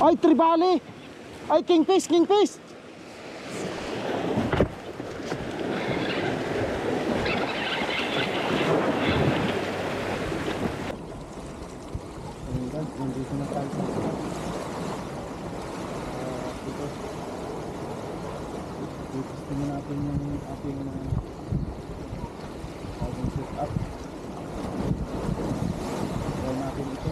Ay, tribali. Ay, kingfish, kingfish. Nandito na tayo sa dito. Tingnan natin yung ating bagong set up. Try natin ito.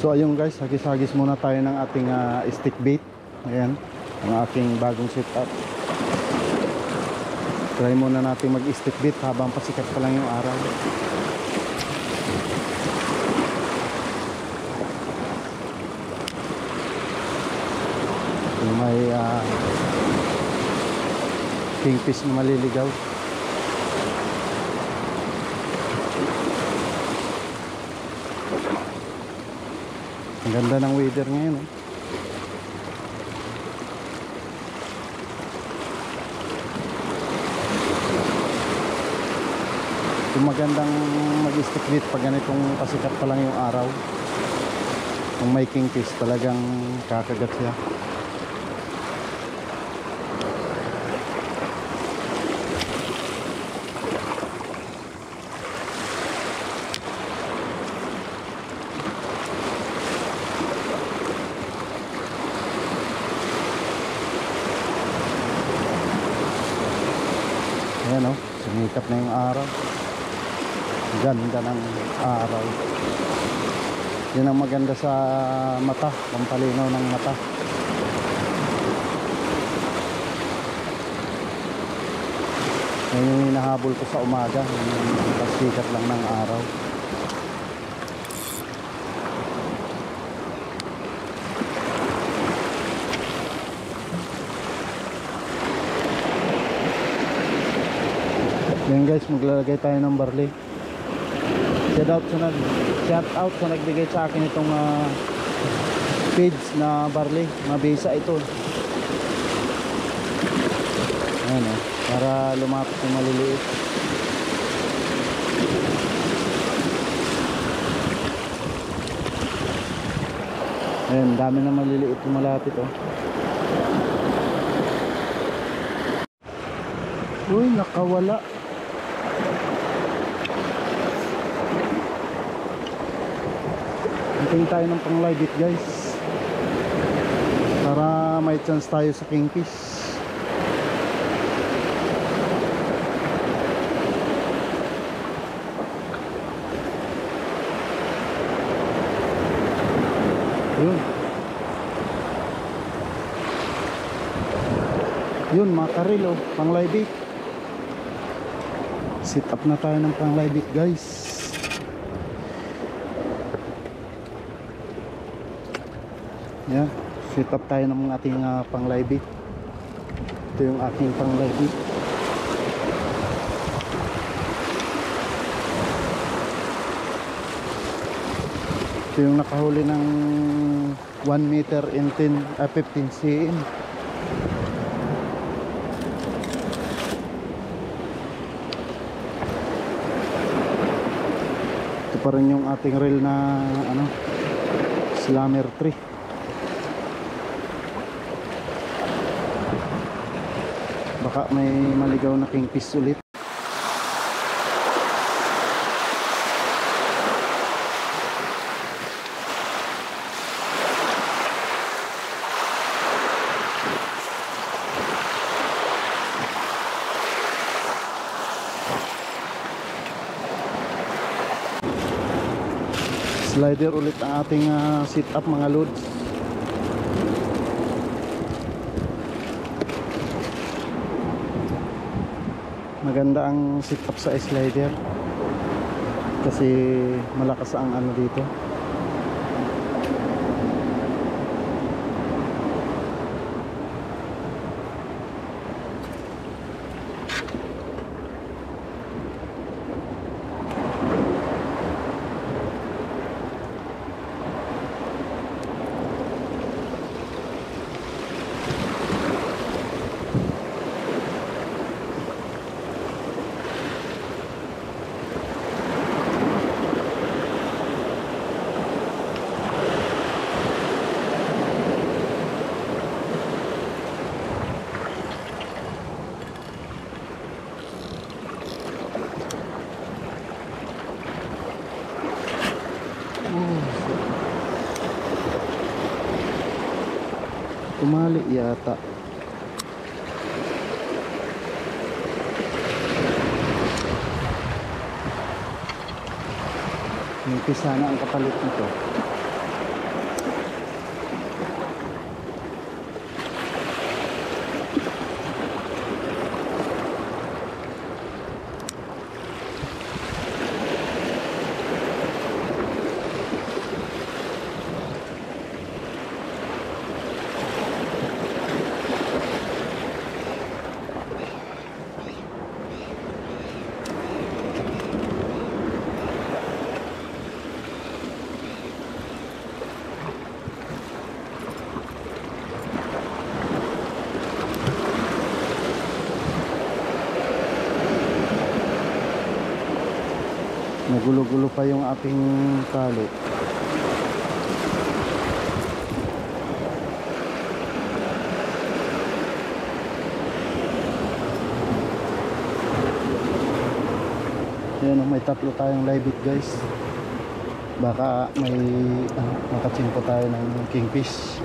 So ayun guys, hagis-hagis muna tayo ng ating stick bait. Ayan, ang aking bagong setup. Try muna natin mag-stick bait habang pasikat pa lang yung araw. So, may kingfish na maliligaw. Ang ganda ng weather ngayon eh. Kung magandang mag-stick bait pag ganitong pasikat pa lang yung araw. Kung may kingfish talagang kakagat siya. Ayan o, sumikap na yung araw. Ganda ng araw. Yan ang maganda sa mata, pampalinaw ng mata. Yan yung hinahabol ko sa umaga, yung pasikat lang ng araw. Yan guys, maglalagay tayo ng barley. Shout out sa nagbigay sa akin itong page na barley. Mabisa ito. Ayan o, para lumapit yung maliliit. Ayan, dami na maliliit yung malapit o. Uy, nakawala. Hintayin tayo ng pang live bait guys, para may chance tayo sa kingfish. Yun. Yun, makaril oh, pang live bait. Set up na tayo ng pang live bait guys. Yan, set up tayo ng ating pang live bait. Ito yung aking pang live bait. Ito yung nakahuli ng 1 meter in 15 cm. Ito pa rin yung ating reel na slammer 3. Baka may maligaw na kingfish ulit. Slider ulit ang ating sit up mga loads. Maganda ang sit up sa slider. Kasi malakas ang ano dito. Tumali yata. Nipis sana ang kapalit nito. Nagulo-gulo pa yung ating tali. Ayan, may tatlo tayong live bait guys. Baka may makatsimpo tayo ng kingfish.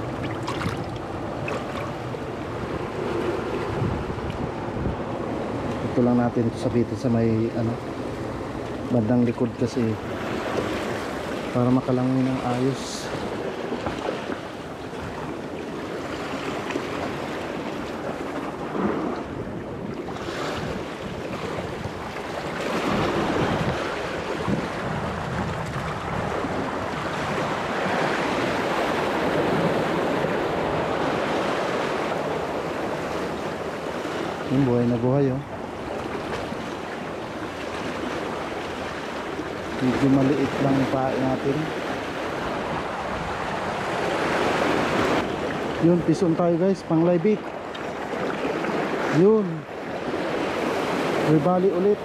Ito lang natin sabitin sa may bandang likod kasi para makalangoy ng ayos. Yung buhay na buhay oh. Medyo maliit lang yung pae natin. Yun, pison tayo guys, pang live bait. Yun, rebali ulit.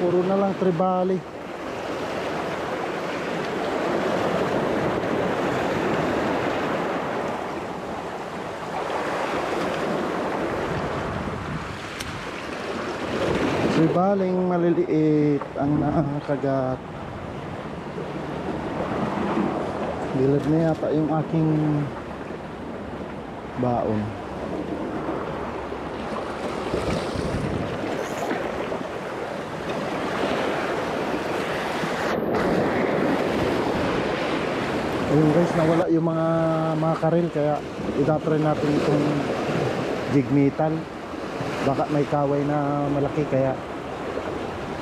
Puro na lang tribali. Tribaling maliliit ang nakakagat. Bilad na yata yung aking baon. Ayun guys, nawala yung mga karel, kaya itatry natin itong jig metal. Baka may kaway na malaki kaya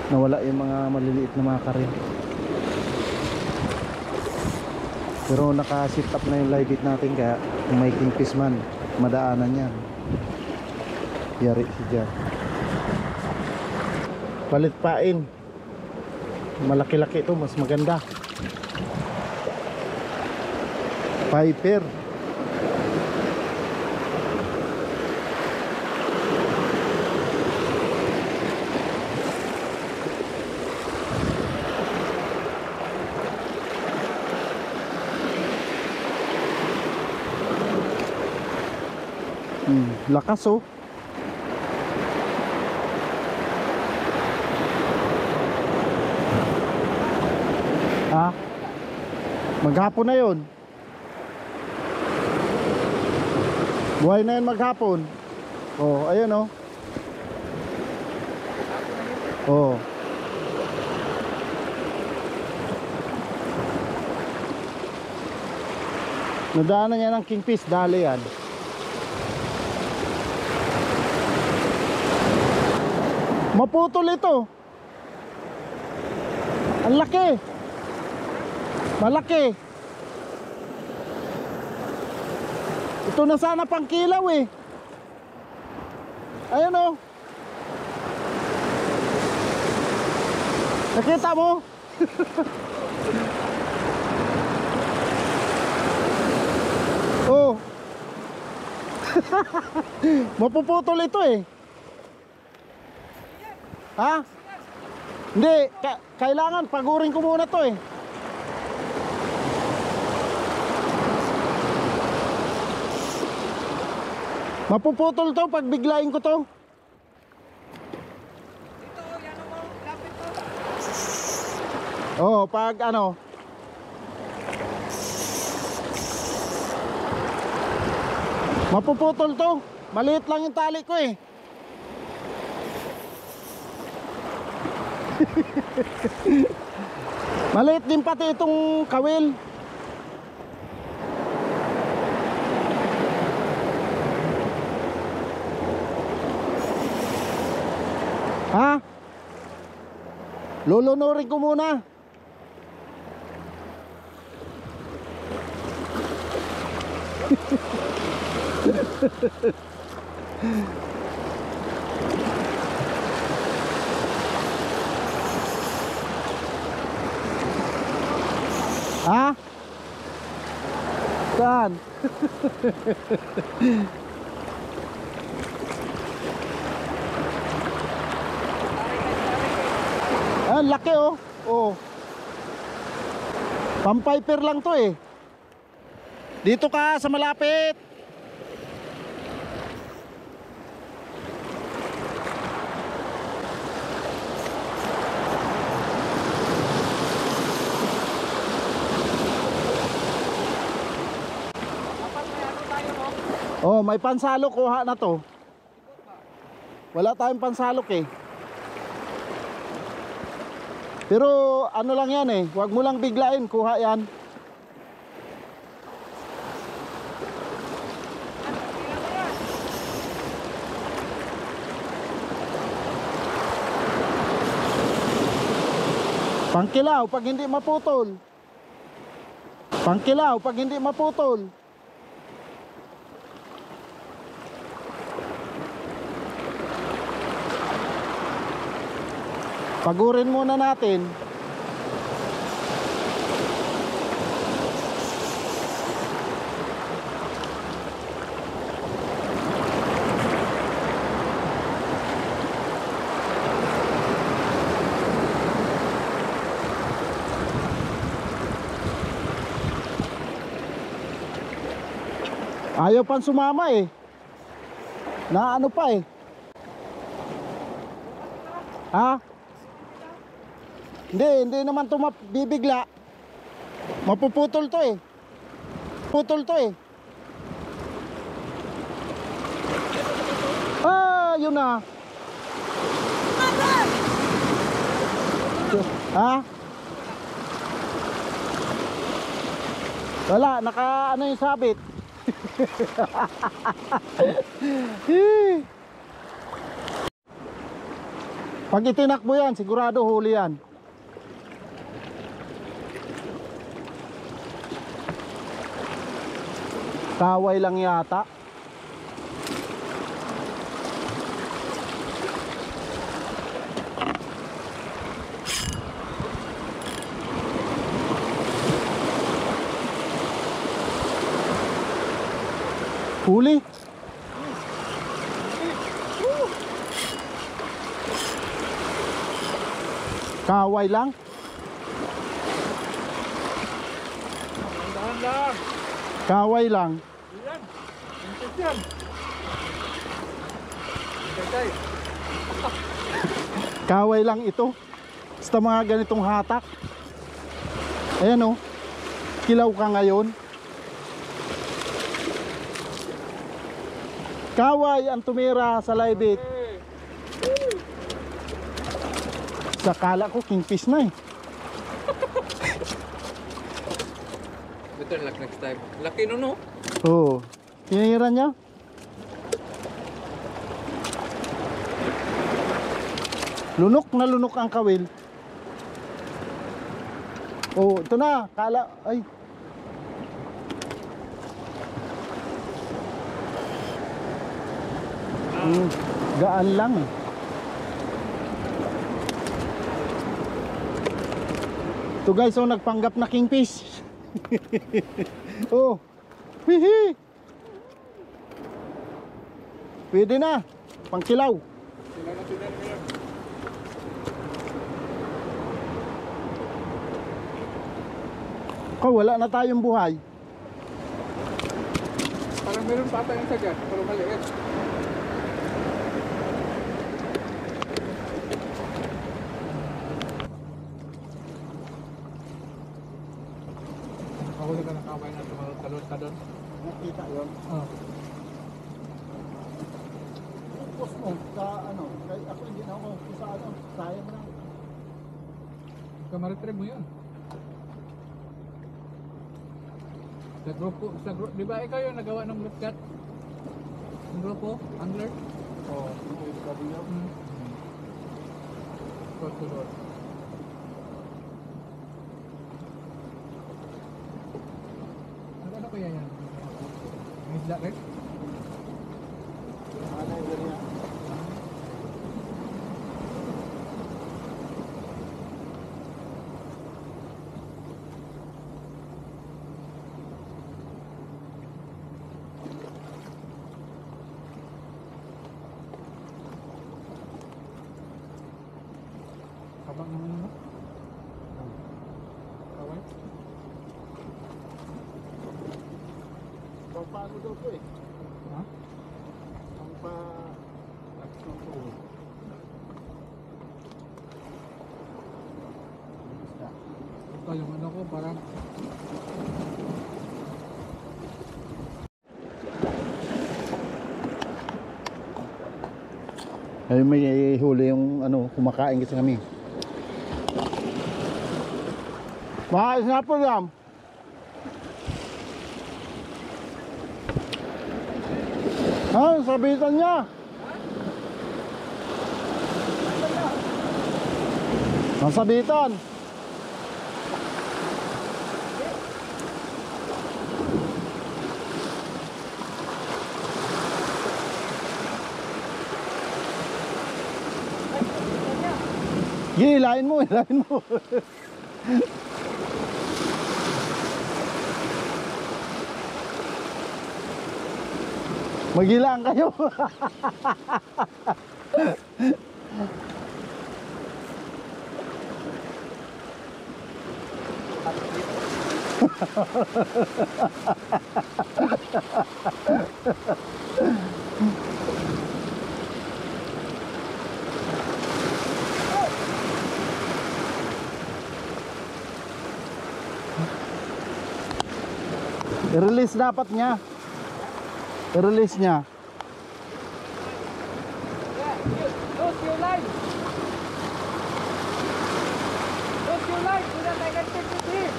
nawala yung mga maliliit na mga karel. Pero naka-sit up na yung live bait natin, kaya kung may kingfish man, madaanan yan. Yari siya. Palit pain. Malaki-laki ito, mas maganda. Piper. Lakas oh. Ha? Maghapon na yun. Buhay na yun maghapon. Oh, ayun oh. Oh. Nadaanan niya ng kingfish, dali yan. Maputol ito. Ang laki. Malaki. Ito na sana pang kilaw eh. Ayan o. Nakita mo? Oh. Mapuputol ito eh. Ha? Hindi, kailangan pagurin ko muna to eh. Mapuputol to pag biglayin ko to. Ito, yan mo, lapit to. Oh, pag ano. Mapuputol to. Maliit lang yung tali ko eh. Maliit din pati itong kawil. Ha? Lulunurin ko muna. Ha? Saan? Ah, laki oh. Oh. Pampiper lang to eh. Dito ka sa malapit. Oh, may pansalok, kuha na to. Wala tayong pansalok eh. Pero ano lang yan eh, huwag mo lang biglain, kuha yan. Pangkilaw pag hindi maputol. Pangkilaw pag hindi maputol. Pagurin muna natin. Ayaw pang sumama eh. Na ano pa eh. Ha? Hindi naman ito bibigla. Mapuputol to eh. Putol to eh. Ah, yun na. Ha? Wala, naka ano yung sabit. Pag itinakbo yan, sigurado huli yan. Kaway lang yata. Huli. Kaway lang. Dahan lang. Kaway lang. Yan. Intis yan. Kay. Kaway lang ito. Basta mga ganitong hatak. Ayan oh. Kilaw ka ngayon. Kaway ang tumira sa laibit. Sa kala ko kingfish na eh. Better luck next time. Laki no no. Oo. Tiniran niya? Lunok na lunok ang kawil. Oh, ito na. Kala, ay. Gaan lang. Ito guys, oh, nagpanggap na kingfish. Oh. Hihi. Pwede na. Pangkilaw. Sila na ngayon. Wala na tayong buhay. Parang meron pa tayong sa dyan, pero maliit. Ako na ka nakaway na tumalon ka doon. Nakita yun. Oh. Post mo sa ano, kay ako hindi na ako sa ano, sayang lang. Kamaritrib mo yun. Sa grupo, di ba ikaw yung nagawa ng group chat? Ang grupo, angler? Oh, sabi niyo. Sunod. Ano kaya yan? May isda rin? Ano yung ganyan? Kabang naman mo? Kaway? Paano daw po eh? Ha? Ang pa... Ito yung ano ko, parang Ay may huli yung ano, kumakain kasi kami. Mahal na po lang. Ha? Sabitan niya. Ang sabitan. Hilahin mo, hilahin mo. Maghilaan kayo. I-release dapat niya. I-release niya. Lose your life! Lose your life so that I can take it here!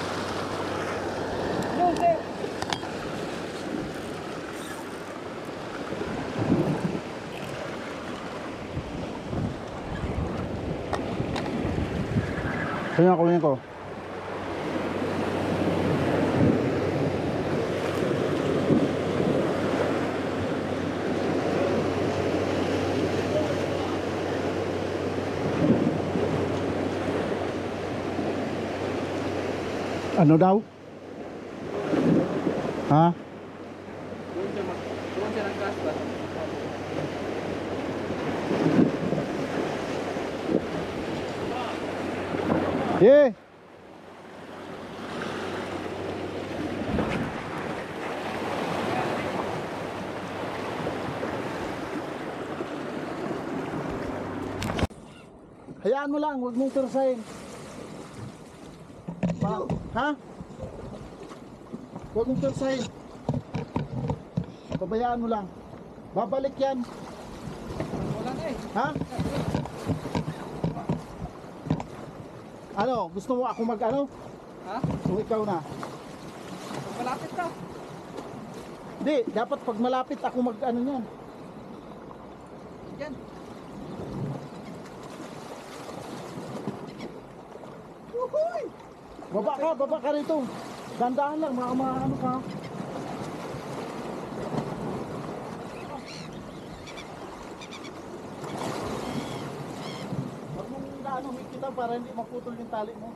Lose it! Kanya kunin ko. Ano daw? Ha? Doon siya ng gas ba? Yeah. Hayaan mo lang, huwag mong persahin. Ha? Huwag mong persahin. Pabayaan mo lang. Babalik yan. Wala na eh. Ha? Ano? Gusto mo ako mag ano? Ha? Kung ikaw na. Malapit ka. Hindi, dapat pag malapit ako mag ano niyan. Yan. Uhuy! Baba ka rito. Dandahan lang, ano ka. Huwag mong gaano kita para hindi maputol yung tali mo.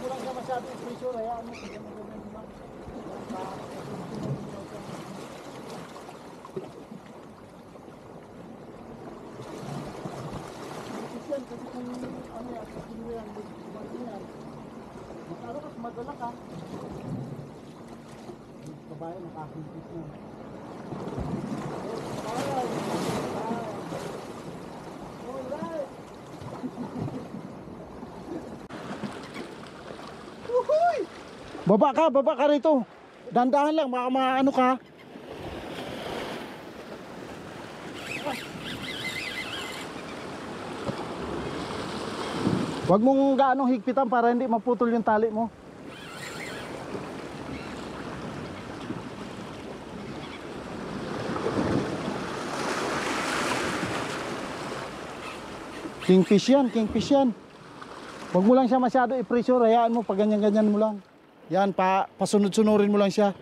Kurang ka masyado yung pressure, hayaan mo. Yan, kasi kung ano yan, kung yan, magkano ka, madala ka. Kabayan, nakakimpis na. Alright! Uhuy! Baba ka rito. Dandahan lang, ano ka. Huwag mong gaano higpitan para hindi maputol yung tali mo. Kingfish yan. Huwag mo lang siya masyado i-pressure, hayaan mo, pag ganyan-ganyan mo lang. Yan, pasunod-sunurin mo lang siya.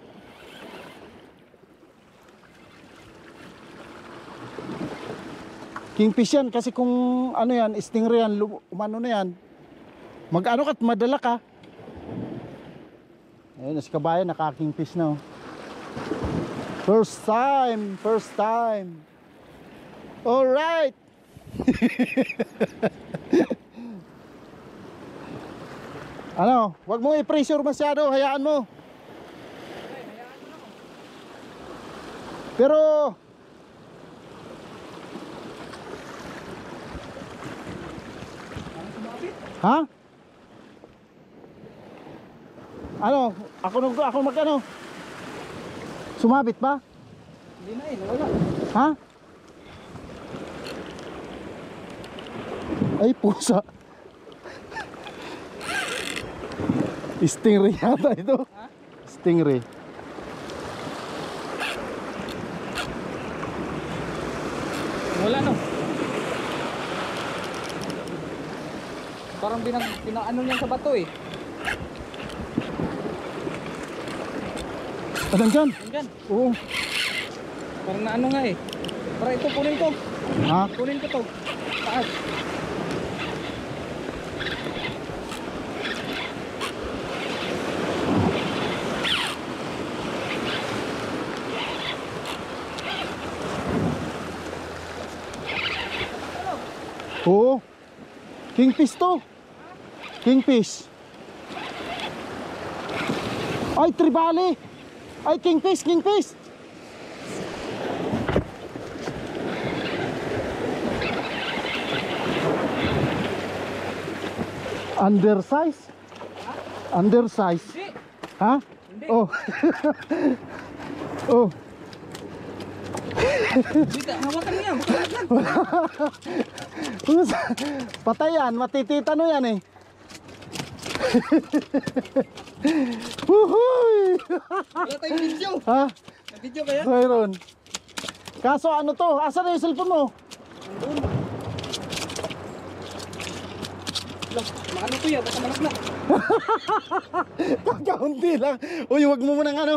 Kingfish yan, kasi kung ano yan, stingray yan, umano na yan, mag-ano ka, madala ka. Ayun, si kabayan, naka-kingfish na. Oh. First time. Alright. Ano, wag mo i-pressure masyado, hayaan mo. Pero ha? Ano? Ako mag-ano? Sumabit ba? Hindi na nawala. Ha? Ay, pusa. Stingray yata ito. Ha? Stingray. Wala no. Parang pinaano niya sa bato eh. Nandyan? Nandyan. Oo. Parang naano nga eh. Para ito kunin ko. Ha? Kunin ko to. Taas. Oo. Kingfish to. Kingfish. Ay, tribali. Ay, kingfish. Undersize? Undersize. Hindi. Ha? Hindi. Oh. Oh. Hindi ka. Hawakan mo yan. Patay yan, matititano yan eh. Huhuy! Wala tayong video. Ha? Nag-video kaya? Mayroon. Kaso ano to? Asan na yung cellphone mo? Maano to yan? Baka malaglag. Kaunti lang. Uy, wag mo munang ano.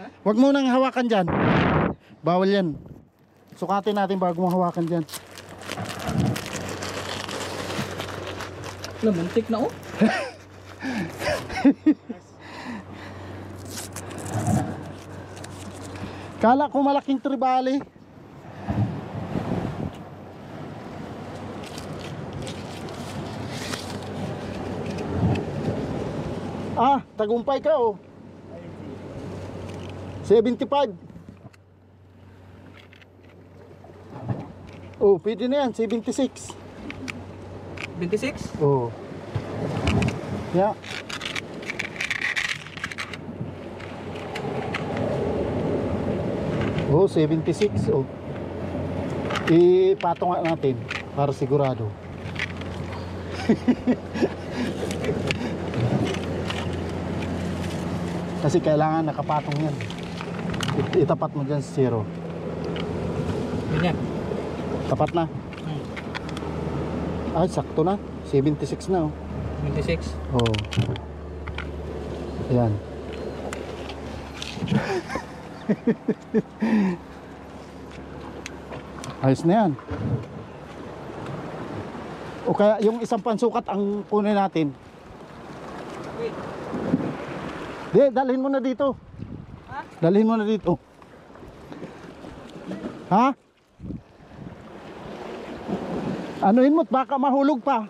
Ha? Wag mo nang hawakan dyan. Bawal yan. Sukatin natin bago mo hawakan dyan. Wala, muntik na oh. Kala ko malaking tribali. Ah, tagumpay ka oh. 75. Oh, pwede na yan, 76. 26? Oh. Yeah. Oh, 76. Oh. Ipatong nga natin para sigurado. Kasi kailangan nakapatong yan. Itapat mo dyan sa zero. Ganyan. Tapat na. Ay, sakto na. 76 na oh. 26. Oh. Ayan. Ayos na yan. O kaya yung isang pansukat ang kunin natin. Wait. Di, dalhin mo na dito. Ha? Dalhin mo na dito. Ha? Anuhin mo't baka mahulog pa.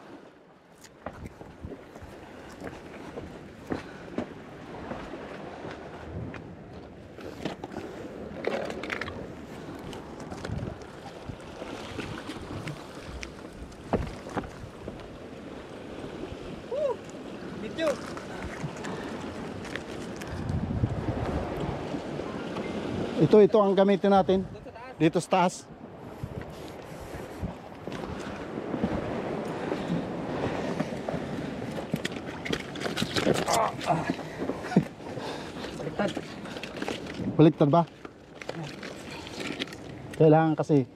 Video. Ito ang gamitin natin. Doon sa taas. Dito sa taas. Baliktad. Baliktad ba? Kailangan kasi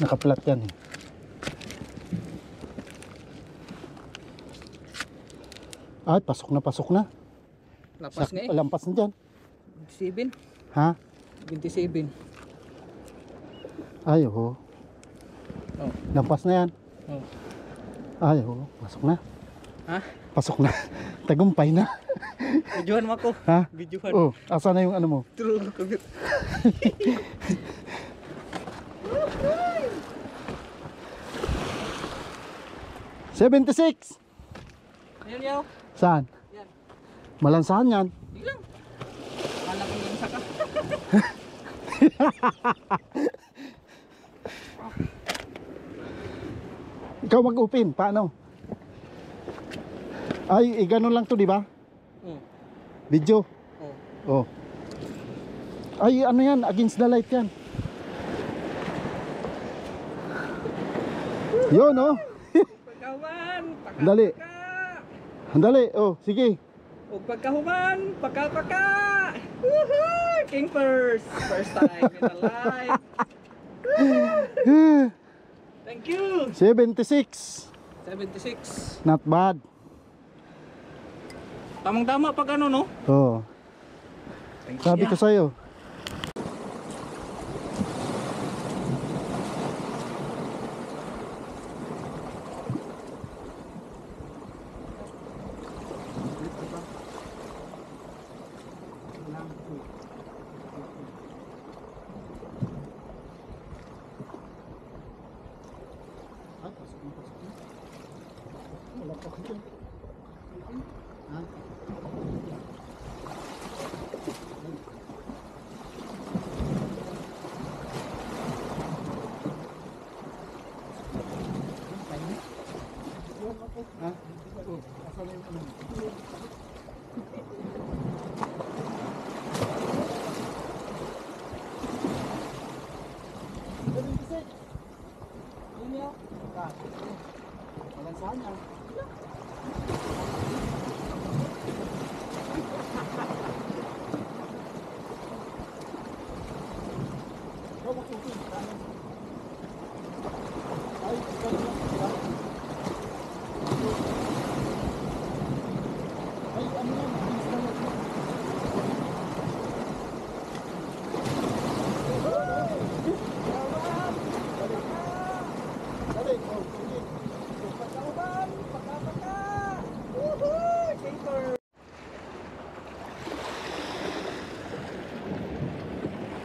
naka-flat yan eh. Ay, pasok na. Lapas nga eh. Lampas na dyan. 27. Ha? 27. Ay, oo. Oh. Lampas na yan. Oh. Ay, oo. Pasok na. Ha? Pasok na. Tagumpay na. Videohan mo ako. Ha? Videohan. Oh, asa na yung ano mo? True. Kumit. $76. Ayan yaw. Saan? Yan. Malansahan yan. Di lang. Kala ko yung saka. Ikaw mag-upin. Paano? Ay, ganun lang to, di ba? Oh. Video. Oh. Oh. Ay, ano yan? Against the light yan. Yun, oh. Pagkahuman. Dali. Paka-paka. Andali. Oh, sige. O pagkahuman. Paka-paka. Woohoo! King first. First time in the life. Thank you. 76. 76. Not bad. Tamang-tama pag ano, no? Oh. Sabi ko sa'yo.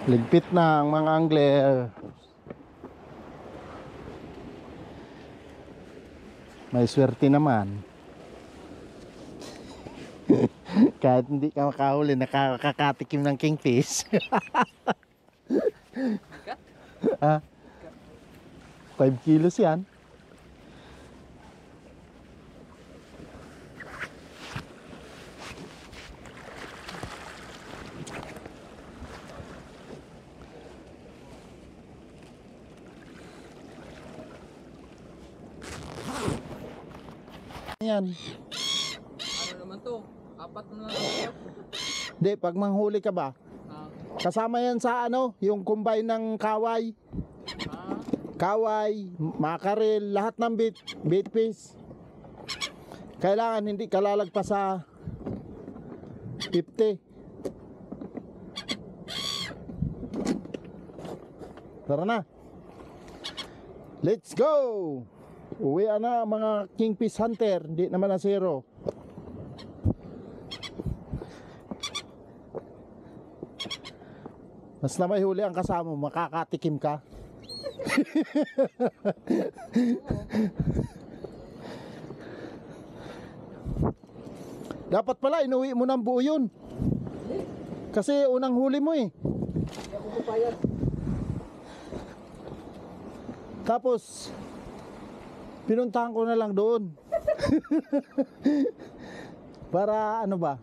Ligpit na ang mga angler. May swerte naman. Kahit hindi ka makahuli, nakakatikim ng kingfish. Ha? 5 kilos yan. yan. Ano naman to? Apat na lang. Hindi, pag manghuli ka ba, Ah, kasama yan sa ano, yung combine ng kaway. ah, Kaway, makarel, lahat ng bait fish. Kailangan hindi ka lalagpas sa 50. Tara na. Let's go! Uwi na mga kingfish hunter, hindi naman na zero. Mas na may huli ang kasama, makakatikim ka. Dapat pala inuwi mo ng buo yun. Kasi unang huli mo eh. hindi ako papayag. Tapos pinuntahan ko na lang doon. Para ano ba?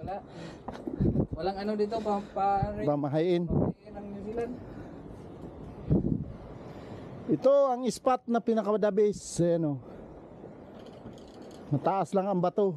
Wala. Walang ano dito, pare. Pamahain. Ng New Zealand. Ito ang spot na pinaka-the best. Ano. Mataas lang ang bato.